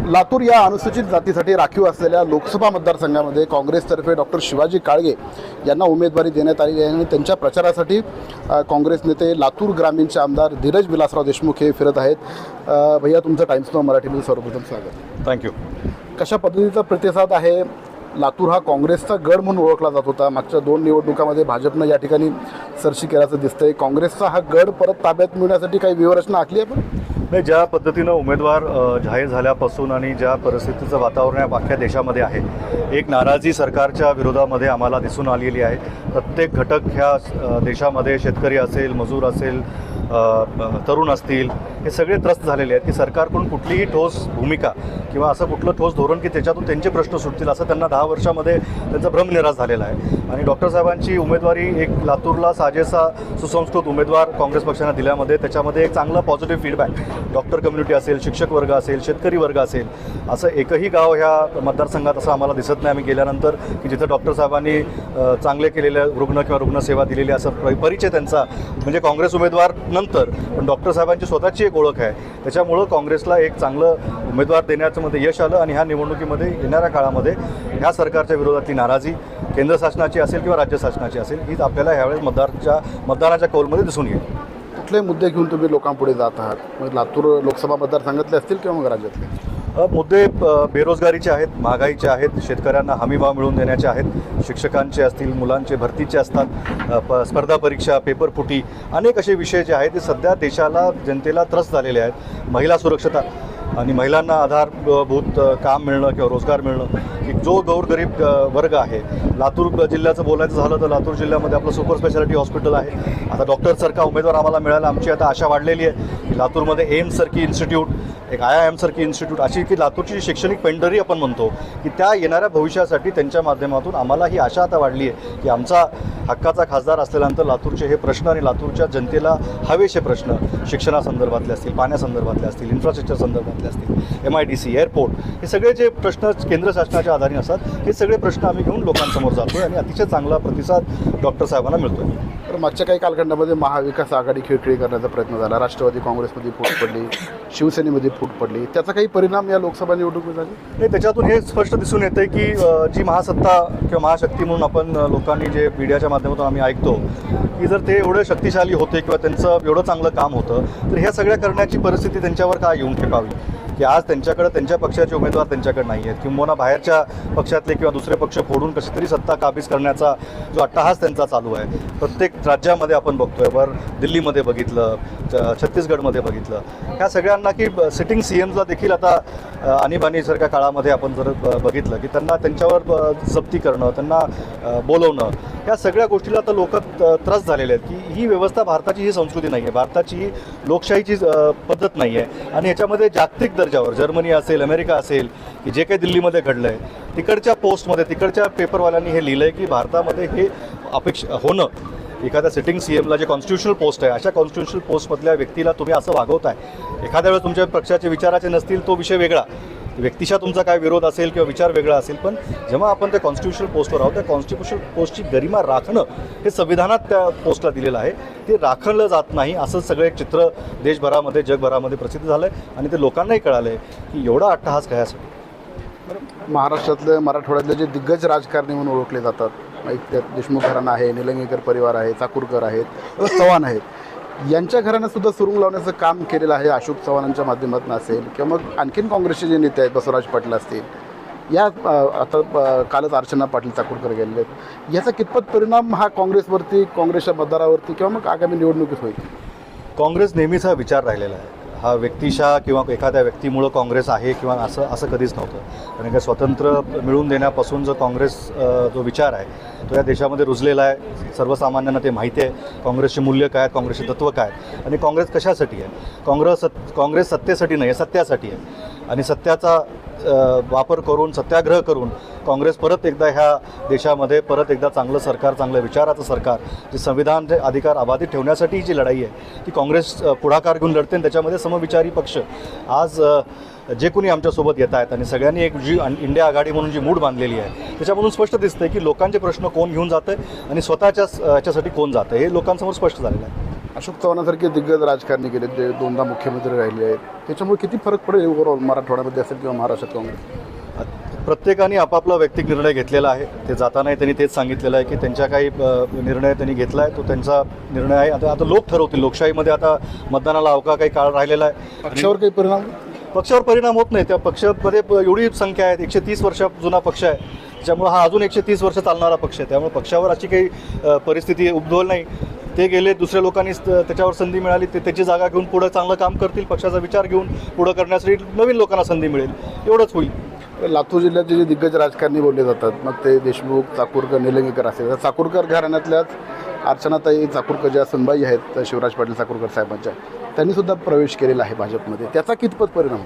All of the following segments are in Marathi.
लातूर या अनुसूचित जातीसाठी राखीव असलेल्या लोकसभा मतदारसंघामध्ये काँग्रेसतर्फे डॉक्टर शिवाजी काळगे यांना उमेदवारी देण्यात आली आहे आणि त्यांच्या प्रचारासाठी काँग्रेस नेते लातूर ग्रामीणचे आमदार धीरज विलासराव देशमुख हे फिरत आहेत। भैया, तुमचं टाइम्स नाऊ मराठीमध्ये सर्वप्रथम स्वागत। थँक्यू। कशा पद्धतीचा प्रतिसाद आहे? लातूर हा काँग्रेसचा गड म्हणून ओळखला जात होता। मागच्या 2 निवडणुकांमध्ये भाजपनं या ठिकाणी सरशी केल्याचं दिसतंय। काँग्रेसचा हा गड परत ताब्यात मिळवण्यासाठी काही व्यूहरचना आखली आहे? नाही, ज्या पद्धतीनं उमेदवार जाहीर झाल्यापासून आणि ज्या परिस्थितीचं वातावरण अख्ख्या देशामध्ये आहे, एक नाराजी सरकारच्या विरोधामध्ये आम्हाला दिसून आलेली आहे। प्रत्येक घटक ह्या देशामध्ये शेतकरी असेल, मजूर असेल, तरुण असतील, हे सगळे त्रस्त झालेले आहेत की सरकारकडून कुठलीही ठोस भूमिका किंवा असं कुठलं ठोस धोरण की त्याच्यातून त्यांचे प्रश्न सुटतील असं त्यांना 10 वर्षामध्ये त्यांचा भ्रमनिरास झालेला आहे। आणि डॉक्टर साहेबांची उमेदवारी एक लातूरला साजेसा सुसंस्कृत उमेदवार काँग्रेस पक्षानं दिल्यामध्ये त्याच्यामध्ये एक चांगला पॉझिटिव्ह फीडबॅक डॉक्टर कम्युनिटी असेल, शिक्षक वर्ग असेल, शेतकरी वर्ग असेल, असं एकही गाव ह्या मतदारसंघात असं आम्हाला दिसत नाही आम्ही गेल्यानंतर की जिथं डॉक्टर साहेबांनी चांगले केलेले रुग्ण किंवा रुग्णसेवा दिलेली असं परिचय त्यांचा म्हणजे काँग्रेस उमेदवार नंतर पण डॉक्टर साहेबांची स्वतःची एक ओळख आहे। त्याच्यामुळं काँग्रेसला एक चांगलं उमेदवार देण्याचं मध्ये यश आलं आणि ह्या निवडणुकीमध्ये येणाऱ्या काळामध्ये ह्या सरकारच्या विरोधातली नाराजी केंद्र शासनाची असेल किंवा राज्य शासनाची असेल हीच आपल्याला ह्यावेळेस मतदानाच्या कौलमध्ये दिसून येईल। कुठले मुद्दे घेऊन तुम्ही लोकांपुढे जात आहात? म्हणजे लातूर लोकसभा मतदारसंघातले असतील किंवा मग राज्यातले? मुद्दे बेरोजगारीचे आहेत, महागाईचे आहेत, शेतकऱ्यांना हमीभाव मिळवून देण्याचे आहेत, शिक्षकांचे असतील, मुलांचे भरतीचे असतात, स्पर्धा परीक्षा, पेपरफुटी, अनेक असे विषय जे आहेत ते सध्या देशाला जनतेला त्रस्त झालेले आहेत। महिला सुरक्षता आणि महिलांना आधारभूत काम मिळणं किंवा रोजगार मिळणं की जो गोरगरीब वर्ग आहे। लातूर जिल्ह्याचं बोलायचं झालं तर लातूर जिल्ह्यामध्ये आपलं सुपर स्पेशालिटी हॉस्पिटल आहे। आता डॉक्टरसारखा उमेदवार आम्हाला मिळाला, आमची आता आशा वाढलेली आहे की लातूरमध्ये एम्ससारखी इन्स्टिट्यूट, एक IIM-सारखी इन्स्टिट्यूट अशी की लातूरची शैक्षणिक पेंढरी आपण म्हणतो की त्या येणाऱ्या भविष्यासाठी त्यांच्या माध्यमातून आम्हाला ही आशा आता वाढली आहे की आमचा हक्काचा खासदार असल्यानंतर लातूरचे हे प्रश्न आणि लातूरच्या जनतेला हवेचे प्रश्न शिक्षणासंदर्भातले असतील, पाण्यासंदर्भातले असतील, इन्फ्रास्ट्रक्चर संदर्भातले असतील, MIDC, एअरपोर्ट, हे सगळे जे प्रश्न केंद्र शासनाच्या आधारे असतात हे सगळे प्रश्न आम्ही घेऊन लोकांसमोर जातो आणि अतिशय चांगला प्रतिसाद डॉक्टर साहेबांना मिळतो। तर मागच्या काही कालखंडामध्ये महाविकास आघाडी खिळखिळी करण्याचा प्रयत्न झाला, राष्ट्रवादी काँग्रेसमध्ये फूट पडली, शिवसेनेमध्ये फूट पडली, त्याचा काही परिणाम या लोकसभा निवडणुकीत झाले? नाही, त्याच्यातून हे स्पष्ट दिसून येतं की जी महासत्ता किंवा महाशक्ती म्हणून आपण लोकांनी जे मीडियाच्या माध्यमातून आम्ही ऐकतो की जर ते एवढे शक्तिशाली होते किंवा त्यांचं एवढं चांगलं काम होतं तर ह्या सगळ्या करण्याची परिस्थिती त्यांच्यावर काय येऊन ठेपावी की आज त्यांच्याकडे त्यांच्या पक्षाचे उमेदवार त्यांच्याकडे नाही आहेत किंवा बाहेरच्या पक्षातले किंवा दुसरे पक्ष फोडून कशी तरी सत्ता काबीज करण्याचा जो अट्टाहास त्यांचा चालू आहे। प्रत्येक राज्यामध्ये आपण बघतोय, वर दिल्लीमध्ये बघितलं, छत्तीसगडमध्ये बघितलं, ह्या सगळ्यांना की सिटिंग CMला देखील आता आणीबाणीसारख्या काळामध्ये आपण जर बघितलं की त्यांना त्यांच्यावर जप्ती करणं, त्यांना बोलवणं, ह्या सगळ्या गोष्टीला आता लोक त्रस्त झालेले आहेत की ही व्यवस्था भारताची ही संस्कृती नाही आहे, भारताची ही लोकशाहीची पद्धत नाही आहे। आणि ह्याच्यामध्ये जागतिक दर्जावर जर्मनी असेल, अमेरिका असेल की जे काही दिल्लीमध्ये घडलं आहे तिकडच्या पोस्टमध्ये तिकडच्या पेपरवाल्यांनी हे लिहिलं आहे की भारतामध्ये हे होणं एखाद्या सिटिंग CMला जे कॉन्स्टिट्युशनल पोस्ट आहे अशा कॉन्स्टिट्युशनल पोस्टमधल्या व्यक्तीला तुम्ही असं वागवताय। एखाद्या वेळेस तुमच्या पक्षाचे विचाराचे नसतील तो विषय वेगळा, व्यक्तिशा तुमचा काय विरोध असेल किंवा विचार वेगळा असेल, पण जेव्हा आपण त्या कॉन्स्टिट्युशनल पोस्टवर आहोत त्या कॉन्स्टिट्युशनल पोस्टची गरिमा राखणं हे संविधानात त्या पोस्टला दिलेलं आहे, ते राखलं जात नाही असं सगळं एक चित्र देशभरामध्ये जगभरामध्ये प्रसिद्ध झालं आहे आणि ते लोकांनाही कळालं आहे की एवढा अट्टहास कशासाठी। महाराष्ट्रातले मराठवाड्यातले जे दिग्गज राजकारणी म्हणून ओळखले जातात, त्यात देशमुख घराणा आहे, निलंगेकर परिवार आहे, चाकूरकर आहेत, चव्हाण आहेत, यांच्या घराण्यासुद्धा सुरुंग लावण्याचं काम केलेलं आहे अशोक चव्हाणांच्या माध्यमातून असेल किंवा मग आणखीन काँग्रेसचे जे नेते आहेत बसवराज पाटील असतील, या आता कालच अर्चना पाटील चाकूरकर गेलेले आहेत, याचा कितपत परिणाम हा काँग्रेसवरती, काँग्रेसच्या मतदारावरती किंवा मग आगामी निवडणुकीत होईल? काँग्रेस नेहमीचा विचार राहिलेला आहे, हा व्यक्तिशा किंवा एखाद्या व्यक्तीमुळं काँग्रेस आहे किंवा असं कधीच नव्हतं। कारण का स्वतंत्र मिळवून देण्यापासून जो काँग्रेस जो विचार आहे तो या देशामध्ये रुजलेला आहे, सर्वसामान्यांना ते माहिती आहे काँग्रेसचे मूल्य काय, काँग्रेसचे तत्त्व काय आणि काँग्रेस कशासाठी आहे। काँग्रेस सत्तेसाठी नाही आहे, सत्यासाठी आहे आणि सत्याचा वापर करून, सत्याग्रह करून काँग्रेस परत एकदा ह्या देशामध्ये परत एकदा चांगलं सरकार, चांगलं विचाराचं सरकार, जे संविधानचे अधिकार अबाधित ठेवण्यासाठी जी लढाई आहे ती काँग्रेस पुढाकार घेऊन लढते आणि त्याच्यामध्ये समविचारी पक्ष आज जे कोणी आमच्यासोबत येत आहेत आणि सगळ्यांनी एक जी इंडिया आघाडी म्हणून जी मूड बांधलेली आहे त्याच्यामधून स्पष्ट दिसतं की लोकांचे प्रश्न कोण घेऊन जातं आणि स्वतःच्या ह्याच्यासाठी कोण जातं हे लोकांसमोर स्पष्ट झालेलं आहे। अशोक चव्हाणांसारखे दिग्गज राजकारणी गेले, जे दोनदा मुख्यमंत्री राहिले आहेत, त्याच्यामुळे किती फरक पडेल ओव्हरऑल मराठवाड्यामध्ये असेल किंवा महाराष्ट्रात काँग्रेस? प्रत्येकाने आपापला वैयक्तिक निर्णय घेतलेला आहे. ते जातानाही त्यांनी तेच सांगितलेलं आहे की त्यांच्या काही निर्णय त्यांनी घेतला आहे, तो त्यांचा निर्णय आहे. आता लोक ठरवतील. लोकशाहीमध्ये आता मतदानाला अवका काही काळ राहिलेला आहे. पक्षावर काही परिणाम? पक्षावर परिणाम होत नाही. त्या पक्षामध्ये एवढी संख्या आहे, 130 वर्ष जुना पक्ष आहे, त्याच्यामुळे हा अजून 130 वर्ष चालणारा पक्ष आहे. त्यामुळे पक्षावर अशी काही परिस्थिती उद्भवली नाही. ते गेले, दुसऱ्या लोकांनी त्याच्यावर संधी मिळाली, ते त्याची जागा घेऊन पुढं चांगलं काम करतील. पक्षाचा विचार घेऊन पुढं करण्यासाठी नवीन लोकांना संधी मिळेल, एवढंच होईल. लातूर जिल्ह्याचे जे दिग्गज राजकारणी बोलले जातात, मग ते देशमुख, चाकूरकर, निलंगेकर असेल, चाकूरकर घराण्यातल्याच अर्चनाताई चाकूरकर ज्या सुनबाई आहेत शिवराज पाटील चाकूरकर साहेबांच्या, त्यांनी सुद्धा प्रवेश केलेला आहे भाजपमध्ये. त्याचा कितपत परिणाम?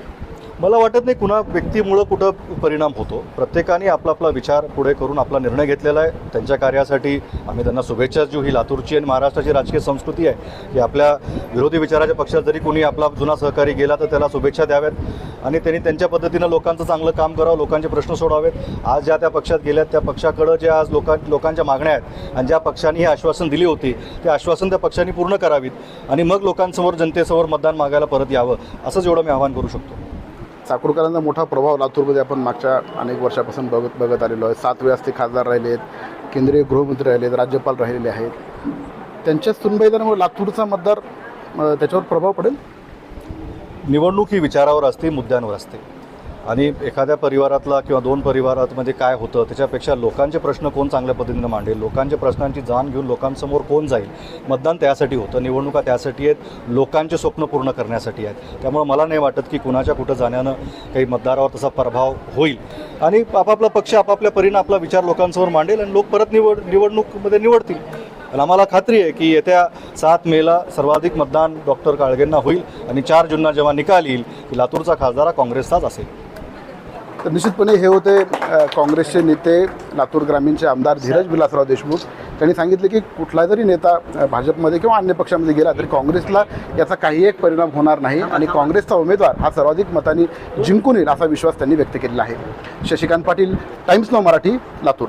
मला वाटत नाही कुणा व्यक्तीमुळं कुठं परिणाम होतो. प्रत्येकाने आपला आपला विचार पुढे करून आपला निर्णय घेतलेला आहे. त्यांच्या कार्यासाठी आम्ही त्यांना शुभेच्छा देऊ. ही लातूरची आणि महाराष्ट्राची राजकीय संस्कृती आहे की आपल्या विरोधी विचाराच्या पक्षात जरी कोणी आपला जुना सहकारी गेला तर त्याला शुभेच्छा द्याव्यात आणि त्यांनी त्यांच्या पद्धतीनं लोकांचं चांगलं काम करावं, लोकांचे प्रश्न सोडावेत. आज ज्या त्या पक्षात गेल्यात, त्या पक्षाकडं ज्या आज लोकांच्या मागण्या आहेत आणि ज्या पक्षांनी हे आश्वासन दिली होती, ते आश्वासन त्या पक्षांनी पूर्ण करावीत आणि मग लोकांसमोर, जनतेसमोर मतदान मागायला परत यावं, असंच एवढं मी आवाहन करू शकतो. चाकूरकरांचा मोठा प्रभाव लातूरमध्ये आपण मागच्या अनेक वर्षापासून बघत आलेलो आहे. 7 वेळा ते खासदार राहिले आहेत, केंद्रीय गृहमंत्री राहिले आहेत, राज्यपाल राहिलेले आहेत. त्यांच्या सुनबाईदारामुळे लातूरचा मतदार त्याच्यावर प्रभाव पडेल? निवडणूक ही विचारावर असते, मुद्द्यांवर असते आणि एखाद्या परिवारातला किंवा 2 परिवारामध्ये काय होतं त्याच्यापेक्षा लोकांचे प्रश्न कोण चांगल्या पद्धतीनं मांडेल, लोकांच्या प्रश्नांची जाण घेऊन लोकांसमोर कोण जाईल, मतदान त्यासाठी होतं. निवडणुका त्यासाठी आहेत, लोकांचे स्वप्न पूर्ण करण्यासाठी आहेत. त्यामुळे मला नाही वाटत की कुणाच्या कुठं जाण्यानं काही मतदारावर तसा प्रभाव होईल आणि आपापला पक्ष आपापल्या परीनं आपला विचार लोकांसमोर मांडेल आणि लोक परत निवडणूकमध्ये निवडतील. आणि आम्हाला खात्री आहे की येत्या 7 मेला सर्वाधिक मतदान डॉक्टर काळगेंना होईल आणि 4 जूनला जेव्हा निकाल येईल की लातूरचा खासदार हा काँग्रेसचाच असेल. तर निश्चितपणे हे होते काँग्रेसचे नेते, लातूर ग्रामीणचे आमदार धीरज विलासराव देशमुख. त्यांनी सांगितले की कुठला जरी नेता भाजपमध्ये किंवा अन्य पक्षामध्ये गेला तरी काँग्रेसला याचा काही एक परिणाम होणार नाही आणि काँग्रेसचा उमेदवार हा सर्वाधिक मतांनी जिंकून येईल असा विश्वास त्यांनी व्यक्त केलेला आहे. Shashikant Patil, times now Marathi, Latur.